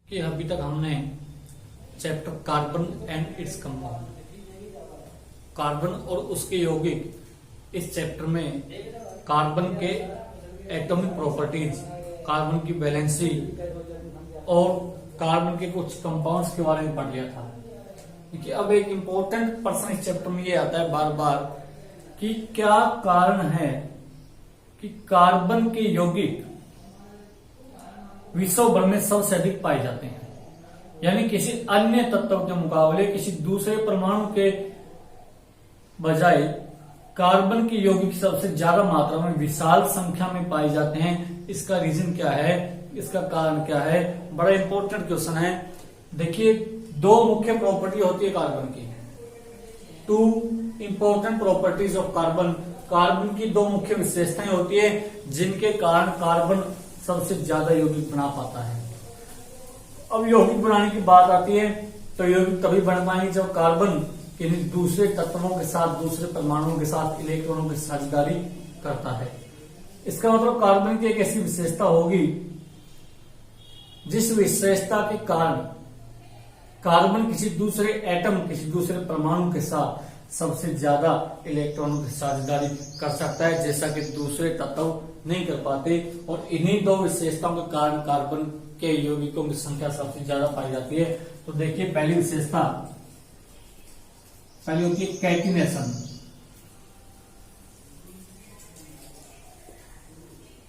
कि अभी तक हमने chapter carbon and its compound, carbon और उसके यौगिक, इस चैप्टर में कार्बन के एटॉमिक प्रॉपर्टीज, कार्बन की वैलेंसी और कार्बन के कुछ कंपाउंड्स के बारे में पढ़ लिया था। देखिए, अब एक इंपॉर्टेंट प्रश्न इस चैप्टर में ये आता है बार बार कि क्या कारण है कि कार्बन के यौगिक विश्व भर में सबसे अधिक पाए जाते हैं, यानी किसी अन्य तत्व के मुकाबले किसी दूसरे परमाणु के बजाय कार्बन के यौगिक सबसे ज्यादा मात्रा में विशाल संख्या में पाए जाते हैं। इसका रीजन क्या है, इसका कारण क्या है, बड़ा इंपॉर्टेंट क्वेश्चन है। देखिए, दो मुख्य प्रॉपर्टी होती है कार्बन की, two important properties of carbon. Carbon की दो मुख्य विशेषताएं होती है जिनके कारण कार्बन सबसे ज्यादा यौगिक बना पाता है। अब यौगिक बनाने की बात आती है तो यौगिक तभी बन पाएंगे जब कार्बन किन्हीं दूसरे तत्वों के साथ, दूसरे परमाणुओं के साथ इलेक्ट्रॉनों की साझेदारी करता है। इसका मतलब कार्बन की एक ऐसी विशेषता होगी जिस विशेषता के कारण कार्बन किसी दूसरे एटम, किसी दूसरे परमाणु के साथ सबसे ज्यादा इलेक्ट्रॉनों की साझेदारी कर सकता है, जैसा कि दूसरे तत्व नहीं कर पाते। और इन्हीं दो विशेषताओं के कारण कार्बन के यौगिकों की संख्या सबसे ज्यादा पाई जाती है। तो देखिए, पहली विशेषता पहली होती है कैटिनेशन,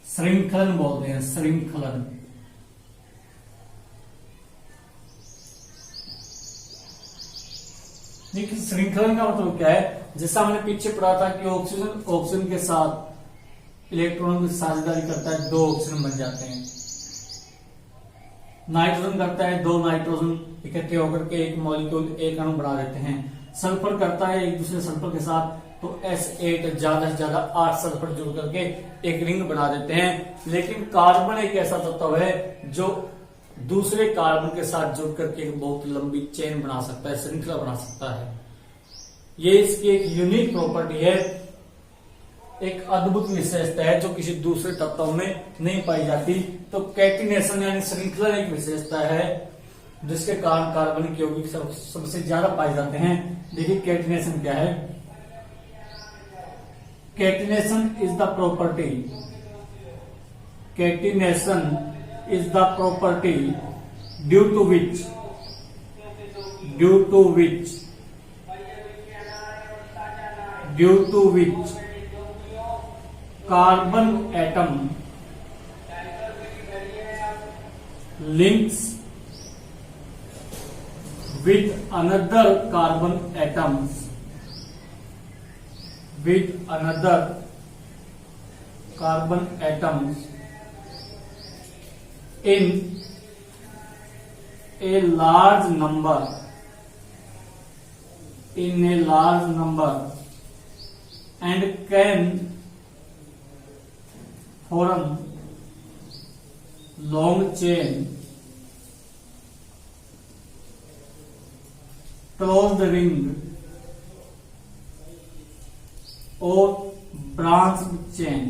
श्रृंखलन बोलते हैं, श्रृंखलन। देखिए, श्रृंखलन का मतलब क्या है, जैसा हमने पीछे पढ़ा था कि ऑक्सीजन के साथ इलेक्ट्रॉनों की साझेदारी करता है, दो ऑक्सीजन बन जाते हैं। नाइट्रोजन करता है, दो नाइट्रोजन इकट्ठे होकर के एक मॉलिक्यूल, एक अणु बना देते हैं। सल्फर करता है एक दूसरे सल्फर के साथ, तो S8 ज्यादा से ज्यादा 8 सल्फर जुड़ करके एक रिंग बना देते हैं। लेकिन कार्बन एक ऐसा तत्व है जो दूसरे कार्बन के साथ जुड़ करके एक बहुत लंबी चेन बना सकता है, श्रृंखला बना सकता है। ये इसकी एक यूनिक प्रॉपर्टी है, एक अद्भुत विशेषता है जो किसी दूसरे तत्व में नहीं पाई जाती। तो कैटिनेशन यानी श्रृंखला एक विशेषता है जिसके कारण कार्बन के यौगिक सबसे ज्यादा पाए जाते हैं। देखिए, कैटिनेशन क्या है। Catenation is the property, catenation is the property due to which carbon atom links with another carbon atoms in a large number and can form long chain closed ring or branched chain।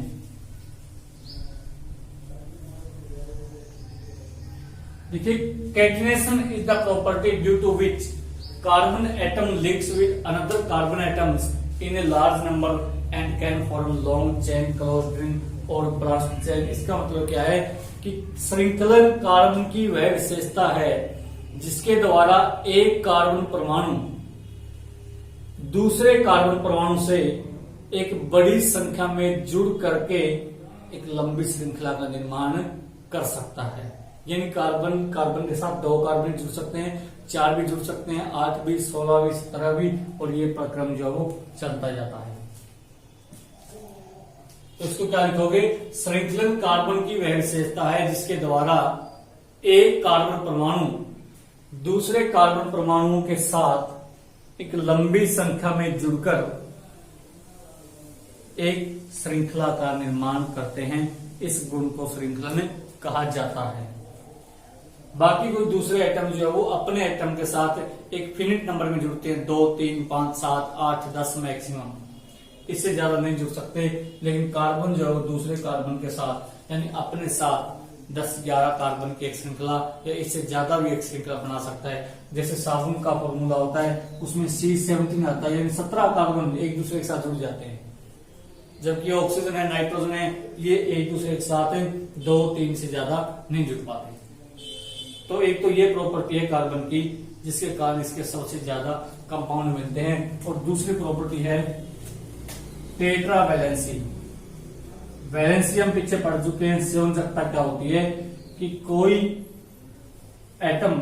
देखिए, catenation is the property due to which carbon atom links with another carbon atoms in a large number and can form long chain, closed ring और branched chain. इसका मतलब क्या है कि श्रृंखलन carbon की वह विशेषता है जिसके द्वारा एक कार्बन परमाणु दूसरे कार्बन परमाणु से एक बड़ी संख्या में जुड़ करके एक लंबी श्रृंखला का निर्माण कर सकता है। यानी कार्बन के साथ दो कार्बन जुड़ सकते हैं, 4 भी जुड़ सकते हैं, 8 भी, 16 भी, 17 भी, और ये प्रक्रम जो है वो चलता जाता है। तो इसको क्या लिखोगे, श्रृंखलन कार्बन की वह विशेषता है जिसके द्वारा एक कार्बन परमाणु दूसरे कार्बन परमाणुओं के साथ एक लंबी संख्या में जुड़कर एक श्रृंखला का निर्माण करते हैं। इस गुण को श्रृंखलन कहा जाता है। बाकी कोई दूसरे एटम जो है वो अपने एटम के साथ एक फिनिट नंबर में जुड़ते हैं, 2, 3, 5, 7, 8, 10 मैक्सिमम, इससे ज्यादा नहीं जुड़ सकते। लेकिन कार्बन जो है वो दूसरे कार्बन के साथ यानी अपने साथ 10-11 कार्बन की एक श्रृंखला या इससे ज्यादा भी एक श्रृंखला बना सकता है। जैसे साबुन का फॉर्मूला होता है उसमें C17 आता है, यानी 17 कार्बन एक दूसरे के साथ जुड़ जाते हैं। जबकि ऑक्सीजन है, नाइट्रोजन है, ये एक दूसरे के साथ 2-3 से ज्यादा नहीं जुड़ पाते। तो एक तो ये प्रॉपर्टी है कार्बन की जिसके कारण इसके सबसे ज्यादा कंपाउंड मिलते हैं। और दूसरी प्रॉपर्टी है टेट्रा वैलेंसी। वैलेंसी हम पीछे पढ़ चुके हैं। संयोजकता क्या होती है कि कोई एटम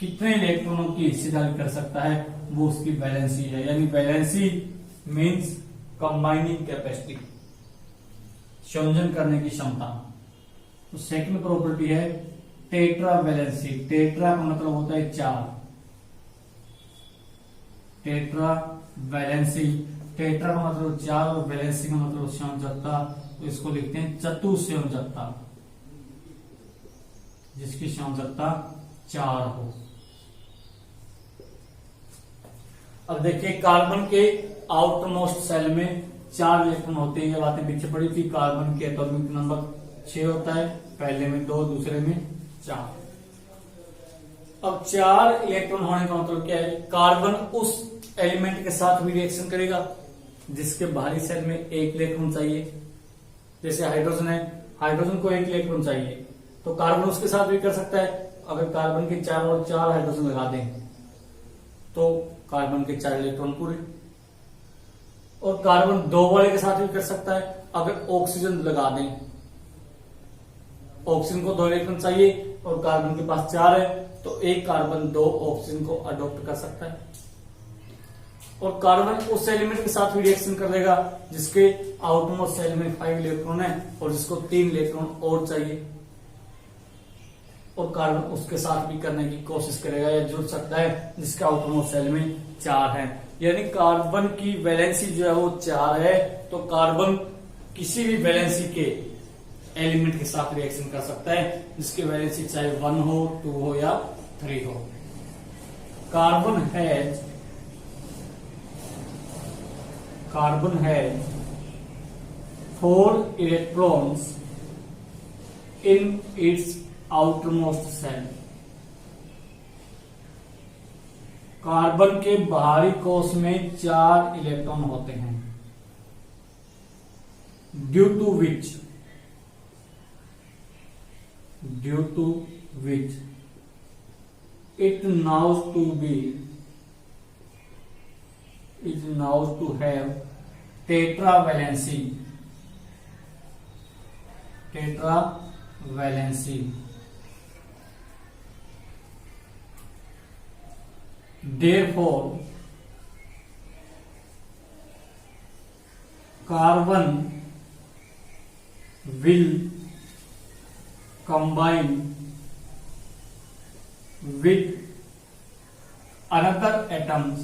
कितने इलेक्ट्रॉनों की हिस्सेदारी कर सकता है, वो उसकी वैलेंसी है। यानी वैलेंसी मीन्स कंबाइनिंग कैपेसिटी, संयोजन करने की क्षमता। तो सेकंड प्रॉपर्टी है टेट्रा वैलेंसी। टेट्रा का मतलब होता है 4। टेट्रा वैलेंसी, टेट्रा का मतलब 4 और वैलेंसी का मतलब संयोजकता। तो इसको लिखते हैं चतुस्संयोजकता, जिसकी संयोजकता 4 हो। अब देखिए कार्बन के आउटर मोस्ट सेल में 4 इलेक्ट्रॉन होते हैं। ये बातें पीछे पड़ी थी। कार्बन के एटॉमिक नंबर 6 होता है, पहले में 2, दूसरे में 4। अब 4 इलेक्ट्रॉन होने का मतलब क्या है? कार्बन उस एलिमेंट के साथ भी रिएक्शन करेगा जिसके बाहरी सेल में 1 इलेक्ट्रॉन चाहिए। जैसे हाइड्रोजन है, हाइड्रोजन को 1 इलेक्ट्रॉन चाहिए, तो कार्बन उसके साथ भी कर सकता है। अगर कार्बन के 4 और 4 हाइड्रोजन लगा दें तो कार्बन के 4 इलेक्ट्रॉन पूरे। और कार्बन 2 वाले के साथ भी कर सकता है। अगर ऑक्सीजन लगा दें, ऑक्सीजन को 2 इलेक्ट्रॉन चाहिए और कार्बन के पास 4 है, तो एक कार्बन 2 ऑक्सीजन को अडॉप्ट कर सकता है। और कार्बन उस एलिमेंट के साथ भी रिएक्शन कर देगा जिसके आउटमोस्ट सेल में 5 इलेक्ट्रॉन है और जिसको 3 इलेक्ट्रॉन और चाहिए। और कार्बन उसके साथ भी करने की कोशिश करेगा या जुड़ सकता है जिसके आउटमोस्ट सेल में 4 है। यानी कार्बन की वैलेंसी जो है वो 4 है। तो कार्बन किसी भी वैलेंसी के एलिमेंट के साथ रिएक्शन कर सकता है जिसकी वैलेंसी चाहे 1 हो, 2 हो या 3 हो। Carbon has 4 electrons in its outermost cell। Carbon के बाहरी कोश में 4 इलेक्ट्रॉन होते हैं। Due to which it now to have tetravalency। Therefore carbon will combine with another atoms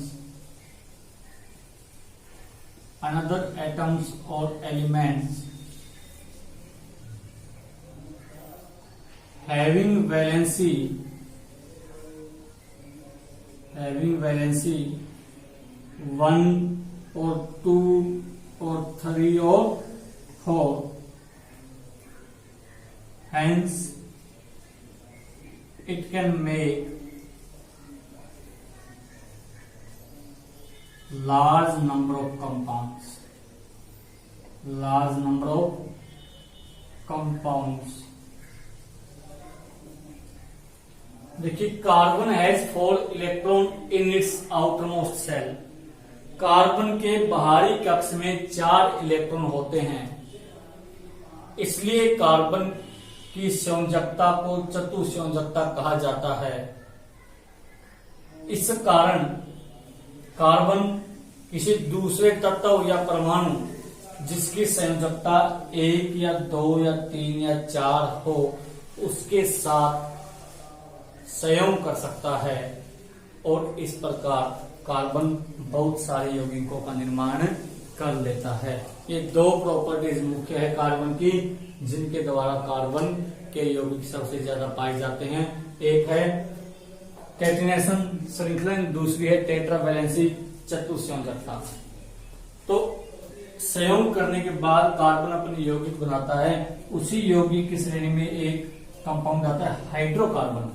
or elements having valency 1 or 2 or 3 or 4। Hence it can make large number of compounds। देखिए carbon has 4 electron in its outermost cell. Carbon के बाहरी कक्ष में 4 electron होते हैं, इसलिए carbon की संयोजकता को चतुस्संयोजकता कहा जाता है। इस कारण कार्बन किसी दूसरे तत्व या परमाणु जिसकी संयोजकता 1 या 2 या 3 या 4 हो उसके साथ संयोग कर सकता है और इस प्रकार कार्बन बहुत सारे यौगिकों का निर्माण कर लेता है। ये 2 प्रॉपर्टीज मुख्य है कार्बन की जिनके द्वारा कार्बन के यौगिक सबसे ज्यादा पाए जाते हैं। एक है कैटिनेशन श्रृंखला, दूसरी है टेट्रावैलेंसी चतुस्संयोजकता। तो संयोग करने के बाद कार्बन अपनी यौगिक बनाता है, उसी यौगिक की श्रेणी में एक कंपाउंड आता है हाइड्रोकार्बन।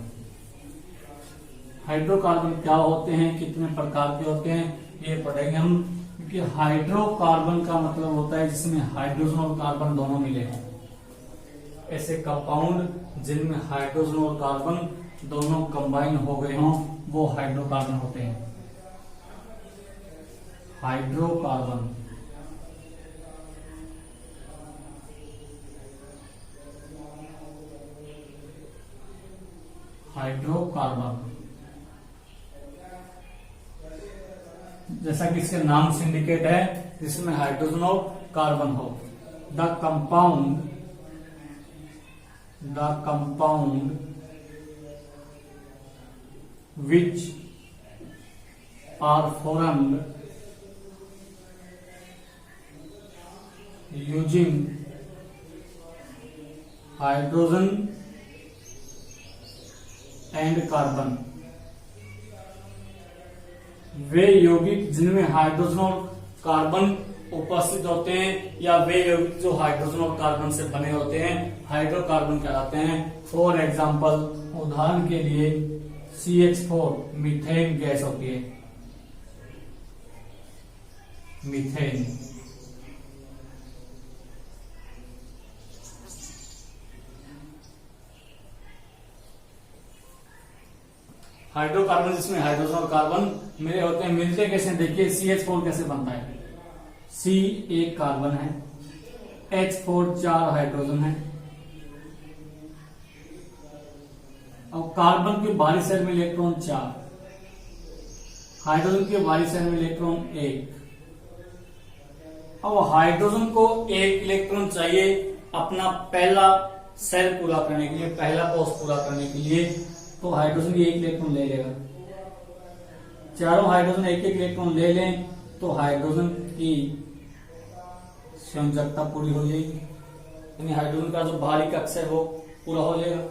हाइड्रोकार्बन क्या होते हैं, कितने प्रकार के होते हैं, ये पढ़ेंगे हम। क्योंकि हाइड्रोकार्बन का मतलब होता है जिसमें हाइड्रोजन और कार्बन दोनों मिले हैं। ऐसे कंपाउंड जिनमें हाइड्रोजन और कार्बन दोनों कंबाइन हो गए हों वो हाइड्रोकार्बन होते हैं। हाइड्रोकार्बन हाइड्रोकार्बन जैसा कि इसके नाम से इंडिकेट है, जिसमें हाइड्रोजन और कार्बन हो। The compound which are formed using hydrogen and carbon। वे यौगिक जिनमें हाइड्रोजन और कार्बन उपस्थित होते हैं या वे यौगिक जो हाइड्रोजन और कार्बन से बने होते हैं हाइड्रोकार्बन कहलाते हैं। फॉर एग्जाम्पल, उदाहरण के लिए CH4 मीथेन गैस होती है। मीथेन हाइड्रोकार्बन जिसमें हाइड्रोजन और कार्बन मिले होते हैं। मिलते कैसे, देखिए CH4 कैसे बनता है। C एक कार्बन है, H4 4 हाइड्रोजन है, और कार्बन के बाहरी साइड में इलेक्ट्रॉन 4, हाइड्रोजन के बाहरी साइड में इलेक्ट्रॉन 1। अब हाइड्रोजन को 1 इलेक्ट्रॉन चाहिए अपना पहला सेल पूरा करने के लिए, पहला कोष पूरा करने के लिए, तो हाइड्रोजन भी 1 इलेक्ट्रॉन ले लेगा। चारों हाइड्रोजन 1-1 इलेक्ट्रॉन ले लें तो हाइड्रोजन की संयोजकता पूरी हो जाएगी, यानी हाइड्रोजन का जो बाहरी कक्ष है वो पूरा हो जाएगा।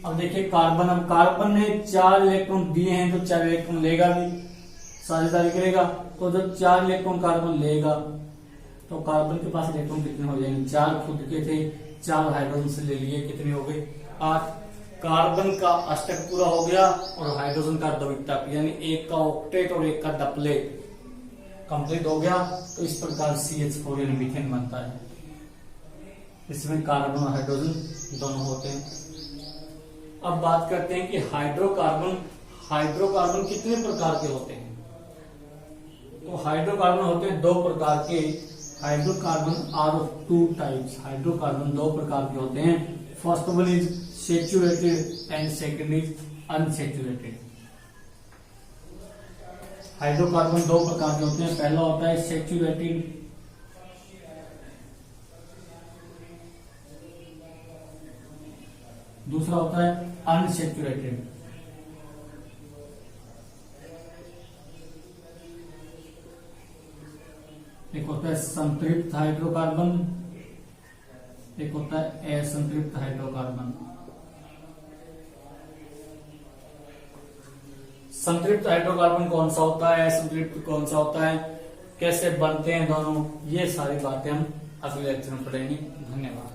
अब देखिए कार्बन, अब कार्बन ने 4 इलेक्ट्रॉन दिए हैं तो 4 इलेक्ट्रॉन लेगा भी, साझेदारी करेगा। तो जब 4 इलेक्ट्रॉन कार्बन लेगा तो कार्बन के पास इलेक्ट्रॉन कितने हो जाएंगे, 4 खुद के थे, 4 हाइड्रोजन से ले लिए, कितने हो गए 8। कार्बन का अष्टक पूरा हो गया और हाइड्रोजन का द्वितीयक, यानी एक का ऑक्टेट और एक का डबलेट कंप्लीट हो गया। तो इस प्रकार CH4 यानी मीथेन बनता है। इसमें कार्बन और हाइड्रोजन दोनों होते हैं। अब बात करते हैं कि हाइड्रोकार्बन कितने प्रकार के होते हैं। तो हाइड्रोकार्बन होते हैं 2 प्रकार के। Hydrocarbon are of 2 types. Hydrocarbon 2 प्रकार के होते हैं। First one is saturated and second is unsaturated. Hydrocarbon 2 प्रकार के होते हैं। पहला होता है सैचुरेटेड, दूसरा होता है अनसैचुरेटेड। एक होता है संतृप्त हाइड्रोकार्बन, एक होता है असंतृप्त हाइड्रोकार्बन। संतृप्त हाइड्रोकार्बन कौन सा होता है, असंतृप्त कौन सा होता है, कैसे बनते हैं दोनों, ये सारी बातें हम अगले लेक्चर में पढ़ेंगे। धन्यवाद।